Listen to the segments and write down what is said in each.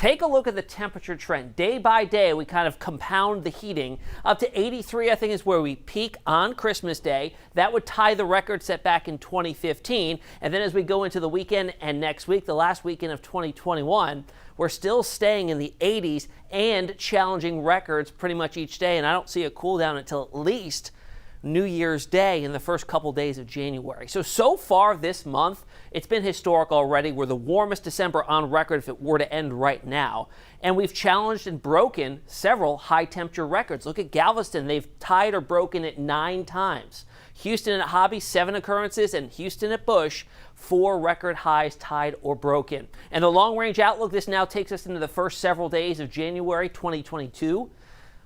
Take a look at the temperature trend. Day by day, we kind of compound the heating. Up to 83, I think, is where we peak on Christmas Day. That would tie the record set back in 2015. And then as we go into the weekend and next week, the last weekend of 2021, we're still staying in the 80s and challenging records pretty much each day. And I don't see a cool down until at least New Year's Day in the first couple days of January. So far this month, it's been historic already. We're the warmest December on record if it were to end right now. And we've challenged and broken several high temperature records. Look at Galveston. They've tied or broken it 9 times. Houston at Hobby, 7 occurrences, and Houston at Bush, 4 record highs tied or broken. And the long range outlook, this now takes us into the first several days of January 2022.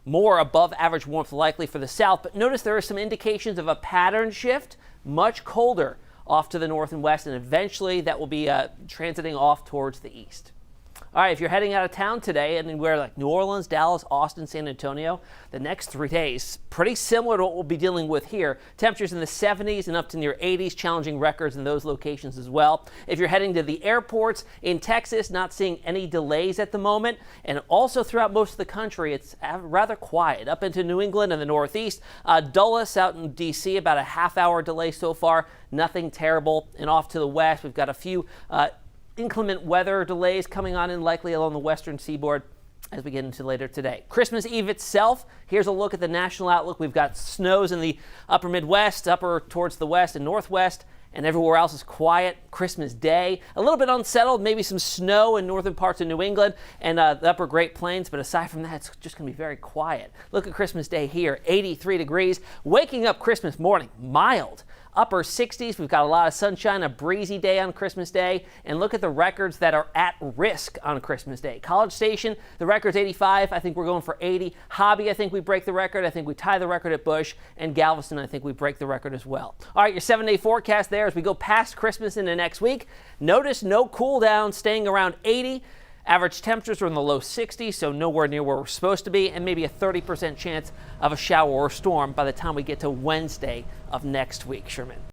More above average warmth likely for the south, but notice there are some indications of a pattern shift, much colder off to the north and west, and eventually that will be transiting off towards the east. All right, if you're heading out of town today, anywhere like New Orleans, Dallas, Austin, San Antonio, the next 3 days, pretty similar to what we'll be dealing with here. Temperatures in the 70s and up to near 80s, challenging records in those locations as well. If you're heading to the airports in Texas, not seeing any delays at the moment. And also throughout most of the country, it's rather quiet. Up into New England and the Northeast, Dulles out in D.C., about a half-hour delay so far. Nothing terrible. And off to the west, we've got a few inclement weather delays coming on in likely along the western seaboard as we get into later today. Christmas Eve itself, here's a look at the national outlook. We've got snows in the upper Midwest, upper towards the west and northwest, and everywhere else is quiet. Christmas Day, a little bit unsettled, maybe some snow in northern parts of New England and the upper Great Plains, but aside from that, it's just going to be very quiet. Look at Christmas Day here, 83 degrees. Waking up Christmas morning, mild. Upper 60s, we've got a lot of sunshine, a breezy day on Christmas Day, and look at the records that are at risk on Christmas Day. College Station, the record's 85. I think we're going for 80. Hobby, I think we break the record. I think we tie the record at Bush. And Galveston, I think we break the record as well. All right, your 7-day forecast there as we go past Christmas into next week. Notice no cool down, staying around 80. Average temperatures are in the low 60s, so nowhere near where we're supposed to be, and maybe a 30% chance of a shower or storm by the time we get to Wednesday of next week, Sherman.